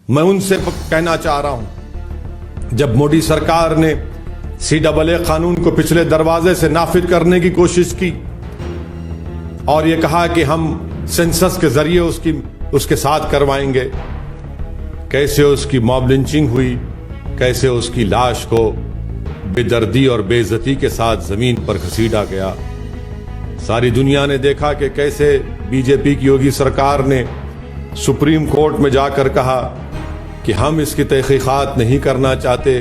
मैं उनसे कहना चाह रहा हूं, जब मोदी सरकार ने CAA कानून को पिछले दरवाजे से नाफिज करने की कोशिश की और ये कहा कि हम सेंसस के जरिए उसके साथ करवाएंगे, कैसे उसकी मॉब लिंचिंग हुई, कैसे उसकी लाश को बेदर्दी और बेइज्जती के साथ जमीन पर घसीटा गया। सारी दुनिया ने देखा कि कैसे बीजेपी की योगी सरकार ने सुप्रीम कोर्ट में जाकर कहा कि हम इसकी तहकीकात नहीं करना चाहते।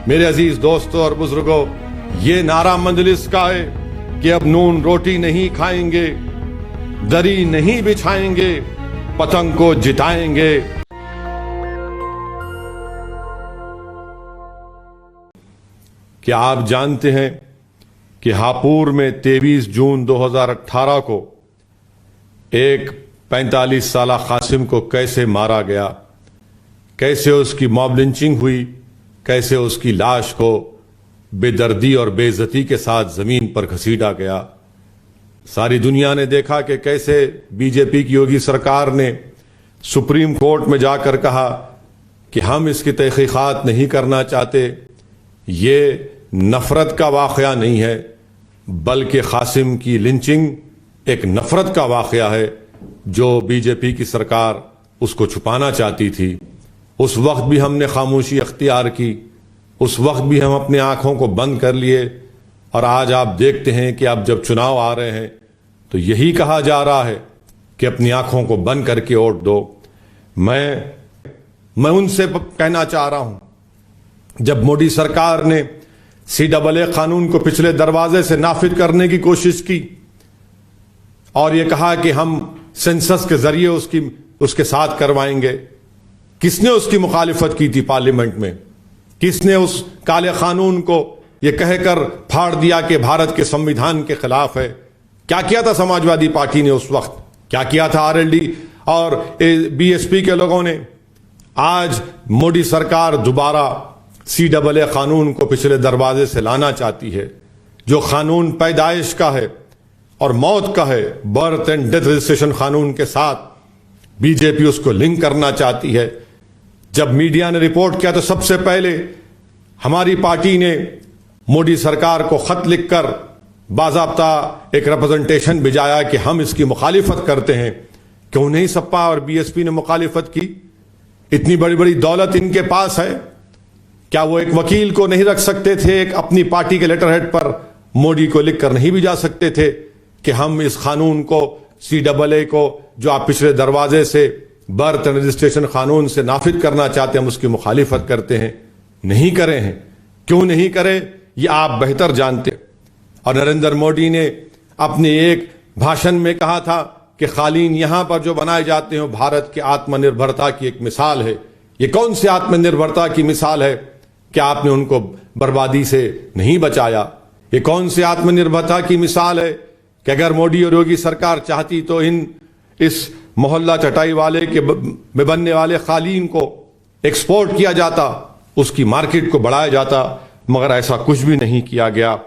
मेरे अजीज दोस्तों और बुजुर्गों, ये नारा मंजलिस का है कि अब नून रोटी नहीं खाएंगे, दरी नहीं बिछाएंगे, पतंग को जिताएंगे। क्या आप जानते हैं कि हापुड़ में 23 जून 2018 को एक 45 साला कासिम को कैसे मारा गया, कैसे उसकी मॉब लिंचिंग हुई, कैसे उसकी लाश को बेदर्दी और बेइज्जती के साथ जमीन पर घसीटा गया। सारी दुनिया ने देखा कि कैसे बीजेपी की योगी सरकार ने सुप्रीम कोर्ट में जाकर कहा कि हम इसकी तहकीकात नहीं करना चाहते। ये नफरत का वाकया नहीं है, बल्कि कासिम की लिंचिंग एक नफरत का वाकया है जो बीजेपी की सरकार उसको छुपाना चाहती थी। उस वक्त भी हमने खामोशी अख्तियार की, उस वक्त भी हम अपनी आंखों को बंद कर लिए, और आज आप देखते हैं कि अब जब चुनाव आ रहे हैं तो यही कहा जा रहा है कि अपनी आंखों को बंद करके वोट दो। मैं उनसे कहना चाह रहा हूं, जब मोदी सरकार ने CAA कानून को पिछले दरवाजे से नाफिज करने की कोशिश की और यह कहा कि हम सेंसस के जरिए उसके साथ करवाएंगे, किसने उसकी मुखालिफत की थी पार्लियामेंट में? किसने उस काले कानून को यह कहकर फाड़ दिया कि भारत के संविधान के खिलाफ है? क्या किया था समाजवादी पार्टी ने उस वक्त? क्या किया था RLD और BSP के लोगों ने? आज मोदी सरकार दोबारा CAA कानून को पिछले दरवाजे से लाना चाहती है, जो कानून पैदाइश का है और मौत का है, बर्थ एंड डेथ रजिस्ट्रेशन कानून के साथ बीजेपी उसको लिंक करना चाहती है। जब मीडिया ने रिपोर्ट किया तो सबसे पहले हमारी पार्टी ने मोदी सरकार को खत लिखकर बाज़ाब्ता एक रिप्रेजेंटेशन भिजाया कि हम इसकी मुखालिफत करते हैं। क्यों नहीं सपा और BSP ने मुखालिफत की? इतनी बड़ी बड़ी दौलत इनके पास है, क्या वो एक वकील को नहीं रख सकते थे? एक अपनी पार्टी के लेटर हेड पर मोदी को लिखकर नहीं भिजा सकते थे कि हम इस कानून को CAA को जो आप पिछले दरवाजे से बर्थ एंड रजिस्ट्रेशन कानून से नाफिज करना चाहते हैं, हम उसकी मुखालिफत करते हैं? नहीं करे हैं। क्यों नहीं करे ये आप बेहतर जानते हैं। और नरेंद्र मोदी ने अपने एक भाषण में कहा था कि कालीन यहां पर जो बनाए जाते हैं भारत की आत्मनिर्भरता की एक मिसाल है। ये कौन सी आत्मनिर्भरता की मिसाल है? क्या आपने उनको बर्बादी से नहीं बचाया? ये कौन सी आत्मनिर्भरता की मिसाल है कि अगर मोदी और योगी सरकार चाहती तो इस मोहल्ला चटाई वाले के में बनने वाले कालीन को एक्सपोर्ट किया जाता, उसकी मार्केट को बढ़ाया जाता, मगर ऐसा कुछ भी नहीं किया गया।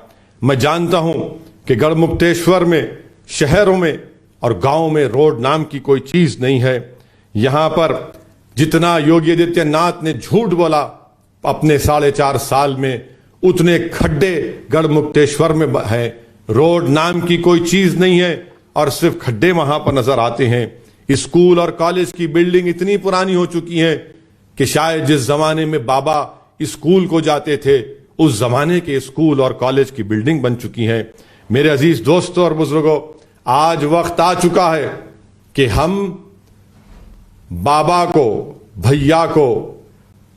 मैं जानता हूं कि गढ़मुक्तेश्वर में, शहरों में और गांव में रोड नाम की कोई चीज नहीं है। यहां पर जितना योगी आदित्यनाथ ने झूठ बोला अपने 4.5 साल में, उतने खड्डे गढ़मुक्तेश्वर में हैं। रोड नाम की कोई चीज नहीं है और सिर्फ खड्डे वहां पर नजर आते हैं। स्कूल और कॉलेज की बिल्डिंग इतनी पुरानी हो चुकी है कि शायद जिस जमाने में बाबा स्कूल को जाते थे, उस जमाने के स्कूल और कॉलेज की बिल्डिंग बन चुकी हैं। मेरे अजीज दोस्तों और बुजुर्गों, आज वक्त आ चुका है कि हम बाबा को, भैया को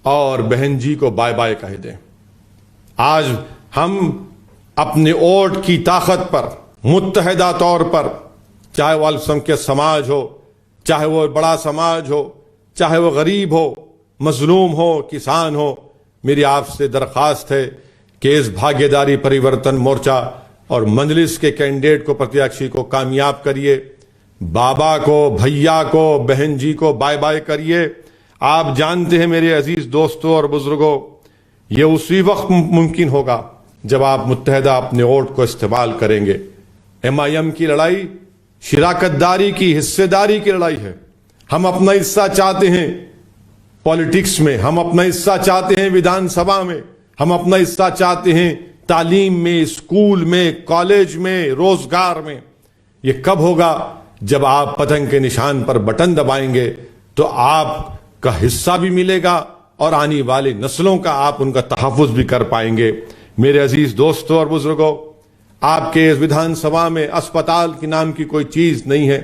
और बहन जी को बाय बाय कह दें। आज हम अपने वोट की ताकत पर मुत्तहिदा तौर पर, चाहे वो अल्पसंख्यक समाज हो, चाहे वो बड़ा समाज हो, चाहे वो गरीब हो, मजलूम हो, किसान हो, मेरी आपसे दरखास्त है कि इस भागीदारी परिवर्तन मोर्चा और मजलिस के कैंडिडेट को, प्रत्याशी को कामयाब करिए। बाबा को, भैया को, बहन जी को बाय बाय करिए। आप जानते हैं मेरे अजीज दोस्तों और बुजुर्गों, ये उसी वक्त मुमकिन होगा जब आप मुत्तहिदा अपने वोट को इस्तेमाल करेंगे। MIM की लड़ाई शिराकतदारी की, हिस्सेदारी की लड़ाई है। हम अपना हिस्सा चाहते हैं पॉलिटिक्स में, हम अपना हिस्सा चाहते हैं विधानसभा में, हम अपना हिस्सा चाहते हैं तालीम में, स्कूल में, कॉलेज में, रोजगार में। ये कब होगा? जब आप पतंग के निशान पर बटन दबाएंगे तो आपका हिस्सा भी मिलेगा और आने वाली नस्लों का आप उनका तहफ़्फ़ुज़ भी कर पाएंगे। मेरे अजीज दोस्तों और बुजुर्गों, आपके इस विधानसभा में अस्पताल के नाम की कोई चीज नहीं है।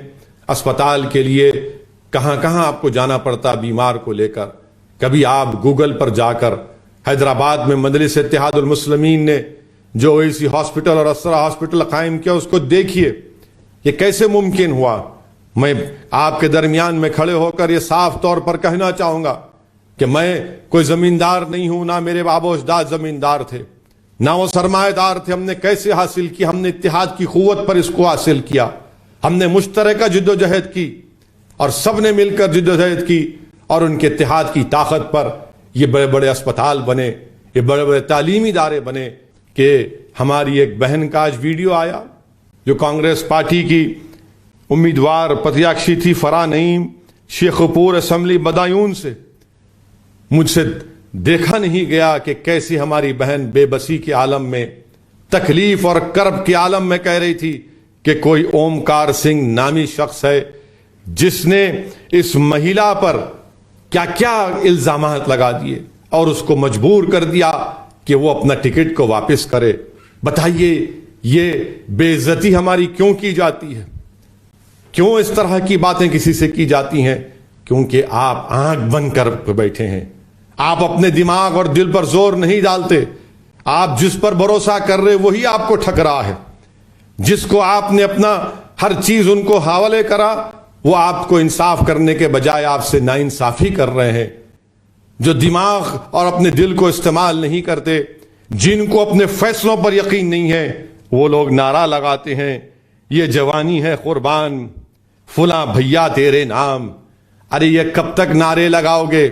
अस्पताल के लिए कहां कहां आपको जाना पड़ता बीमार को लेकर। कभी आप गूगल पर जाकर हैदराबाद में मजलिस इत्तेहादुल मुस्लिमीन ने जो ओएसी हॉस्पिटल और असरा हॉस्पिटल कायम किया उसको देखिए, ये कैसे मुमकिन हुआ। मैं आपके दरमियान में खड़े होकर ये साफ तौर पर कहना चाहूंगा कि मैं कोई जमींदार नहीं हूं, ना मेरे बाबो अजदाद जमींदार थे, ना वो सरमाएदार थे। हमने कैसे हासिल किया? हमने इत्तेहाद की कुव्वत पर इसको हासिल किया। हमने मुश्तरका जिद्दोजहद की और सबने मिलकर जिद्दोजहद की और उनके इत्तेहाद की ताकत पर ये बड़े बड़े अस्पताल बने, ये बड़े बड़े तालीमी इदारे बने। कि हमारी एक बहन का आज वीडियो आया जो कांग्रेस पार्टी की उम्मीदवार प्रत्याशी थी, फराह नईम, शेखपुर असेंबली बदायूं से। मुझसे देखा नहीं गया कि कैसी हमारी बहन बेबसी के आलम में, तकलीफ और कर्ब के आलम में कह रही थी कि कोई ओमकार सिंह नामी शख्स है जिसने इस महिला पर क्या क्या इल्जामात लगा दिए और उसको मजबूर कर दिया कि वो अपना टिकट को वापस करे। बताइए ये बेइज्जती हमारी क्यों की जाती है? क्यों इस तरह की बातें किसी से की जाती हैं? क्योंकि आप आंख बंद कर बैठे हैं, आप अपने दिमाग और दिल पर जोर नहीं डालते। आप जिस पर भरोसा कर रहे वही आपको ठकरा है। जिसको आपने अपना हर चीज उनको हवाले करा वो आपको इंसाफ करने के बजाय आपसे नाइंसाफी कर रहे हैं। जो दिमाग और अपने दिल को इस्तेमाल नहीं करते, जिनको अपने फैसलों पर यकीन नहीं है, वो लोग नारा लगाते हैं ये जवानी है कुर्बान, फुला भैया तेरे नाम। अरे ये कब तक नारे लगाओगे?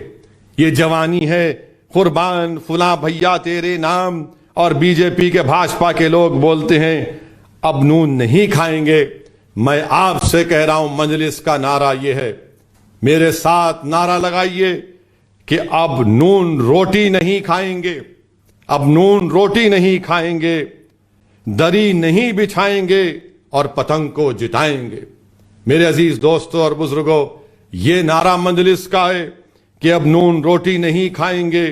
ये जवानी है कुर्बान, फुला भैया तेरे नाम। और बीजेपी के भाजपा के लोग बोलते हैं अब नून नहीं खाएंगे। मैं आपसे कह रहा हूं मजलिस का नारा यह है, मेरे साथ नारा लगाइए कि अब नून रोटी नहीं खाएंगे, अब नून रोटी नहीं खाएंगे, दरी नहीं बिछाएंगे और पतंग को जिताएंगे। मेरे अजीज दोस्तों और बुजुर्गों, ये नारा मजलिस का है कि अब नून रोटी नहीं खाएंगे,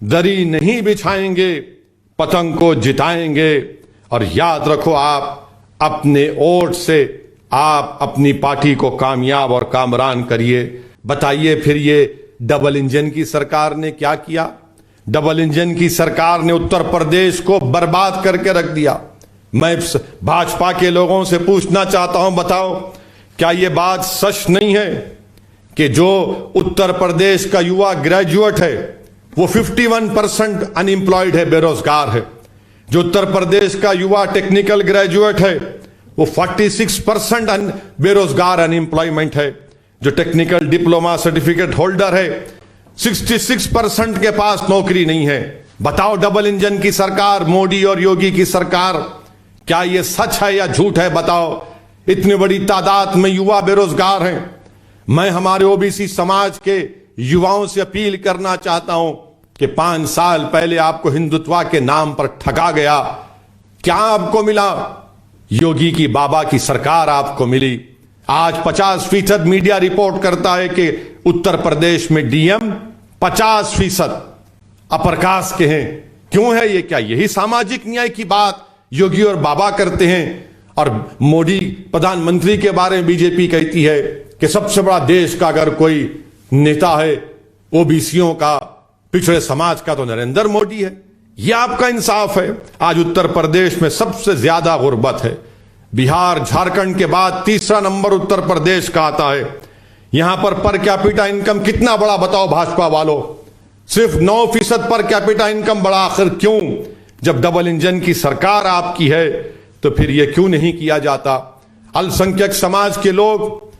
दरी नहीं बिछाएंगे, पतंग को जिताएंगे। और याद रखो, आप अपने वोट से आप अपनी पार्टी को कामयाब और कामरान करिए। बताइए फिर ये डबल इंजन की सरकार ने क्या किया? डबल इंजन की सरकार ने उत्तर प्रदेश को बर्बाद करके रख दिया। मैं भाजपा के लोगों से पूछना चाहता हूं, बताओ क्या यह बात सच नहीं है कि जो उत्तर प्रदेश का युवा ग्रेजुएट है वो 51% अनएम्प्लॉयड है, बेरोजगार है। जो उत्तर प्रदेश का युवा टेक्निकल ग्रेजुएट है वो 46% बेरोजगार अनएम्प्लॉयमेंट है। जो टेक्निकल डिप्लोमा सर्टिफिकेट होल्डर है 66% के पास नौकरी नहीं है। बताओ डबल इंजन की सरकार, मोदी और योगी की सरकार, क्या यह सच है या झूठ है? बताओ। इतनी बड़ी तादाद में युवा बेरोजगार हैं। मैं हमारे ओबीसी समाज के युवाओं से अपील करना चाहता हूं कि 5 साल पहले आपको हिंदुत्व के नाम पर ठगा गया। क्या आपको मिला? योगी की बाबा की सरकार आपको मिली। आज 50% मीडिया रिपोर्ट करता है कि उत्तर प्रदेश में डीएम 50% अपर कास्ट के हैं। क्यों है ये? क्या यही सामाजिक न्याय की बात योगी और बाबा करते हैं? और मोदी प्रधानमंत्री के बारे में बीजेपी कहती है कि सबसे बड़ा देश का अगर कोई नेता है ओबीसीओं का, पिछड़े समाज का, तो नरेंद्र मोदी है। यह आपका इंसाफ है? आज उत्तर प्रदेश में सबसे ज्यादा गुर्बत है। बिहार झारखंड के बाद तीसरा नंबर उत्तर प्रदेश का आता है। यहां पर कैपिटा इनकम कितना बड़ा बताओ भाजपा वालों? सिर्फ 9% पर कैपिटा इनकम बड़ा। आखिर क्यों? जब डबल इंजन की सरकार आपकी है तो फिर यह क्यों नहीं किया जाता? अल्पसंख्यक समाज के लोग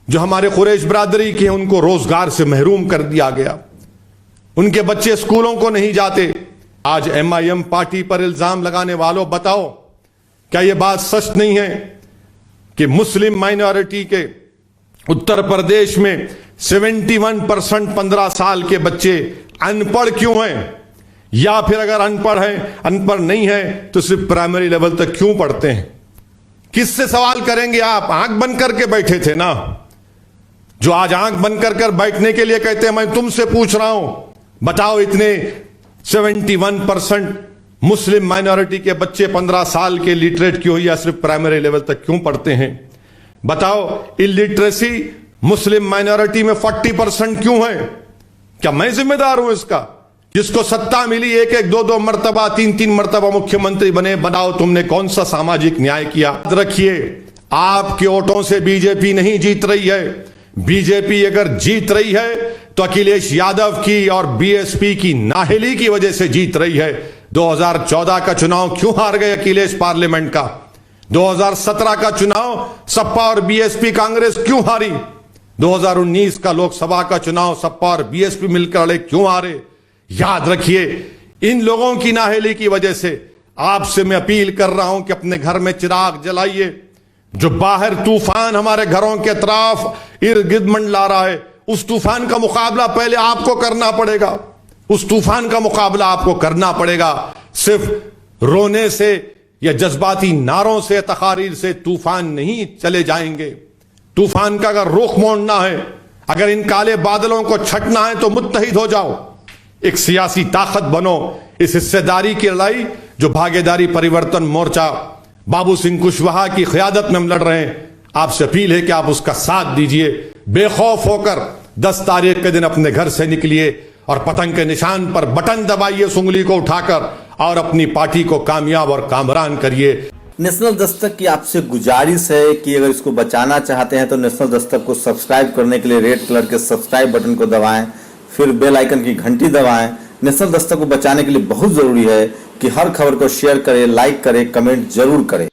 जो हमारे कुरैश बरादरी के हैं उनको रोजगार से महरूम कर दिया गया। उनके बच्चे स्कूलों को नहीं जाते। आज एमआईएम पार्टी पर इल्जाम लगाने वालों, बताओ क्या यह बात सच नहीं है कि मुस्लिम माइनॉरिटी के उत्तर प्रदेश में 71% 15 साल के बच्चे अनपढ़ क्यों हैं, या फिर अगर अनपढ़ नहीं है तो सिर्फ प्राइमरी लेवल तक क्यों पढ़ते हैं? किससे सवाल करेंगे आप? आंख बंद करके बैठे थे ना। जो आज आंख बंद कर बैठने के लिए कहते हैं, मैं तुमसे पूछ रहा हूं, बताओ इतने 71% मुस्लिम माइनॉरिटी के बच्चे 15 साल के लिटरेट क्यों या सिर्फ प्राइमरी लेवल तक क्यों पढ़ते हैं? बताओ इलिटरेसी मुस्लिम माइनॉरिटी में 40% क्यों है? क्या मैं जिम्मेदार हूं इसका? जिसको सत्ता मिली, एक दो मर्तबा, तीन मर्तबा मुख्यमंत्री बने, बनाओ तुमने कौन सा सामाजिक न्याय किया? याद रखिए, आपके वोटों से बीजेपी नहीं जीत रही है। बीजेपी अगर जीत रही है तो अखिलेश यादव की और बीएसपी की नाहली की वजह से जीत रही है। 2014 का चुनाव क्यों हार गए अखिलेश पार्लियामेंट का? 2017 का चुनाव सपा और बीएसपी कांग्रेस क्यों हारी? 2019 का लोकसभा का चुनाव सपा और बीएसपी मिलकर लड़े, क्यों हारे? याद रखिए, इन लोगों की नाहली की वजह से आपसे मैं अपील कर रहा हूं कि अपने घर में चिराग जलाइए। जो बाहर तूफान हमारे घरों के तरफ इर्द गिर्द मंडला रहा है, उस तूफान का मुकाबला पहले आपको करना पड़ेगा। उस तूफान का मुकाबला आपको करना पड़ेगा। सिर्फ रोने से या जज्बाती नारों से, तकारीर से तूफान नहीं चले जाएंगे। तूफान का अगर रुख मोड़ना है, अगर इन काले बादलों को छटना है तो मुत्तहिद हो जाओ, एक सियासी ताकत बनो। इस हिस्सेदारी की लड़ाई जो भागीदारी परिवर्तन मोर्चा बाबू सिंह कुशवाहा की क़यादत में हम लड़ रहे हैं, आपसे अपील है कि आप उसका साथ दीजिए। बेखौफ होकर 10 तारीख के दिन अपने घर से निकलिए और पतंग के निशान पर बटन दबाइए उस उंगली को उठाकर और अपनी पार्टी को कामयाब और कामरान करिए। नेशनल दस्तक की आपसे गुजारिश है कि अगर इसको बचाना चाहते हैं तो नेशनल दस्तक को सब्सक्राइब करने के लिए रेड कलर के सब्सक्राइब बटन को दबाएं, फिर बेल आइकन की घंटी दबाएं। नेशनल दस्तक को बचाने के लिए बहुत जरूरी है कि हर खबर को शेयर करें, लाइक करें, कमेंट जरूर करें।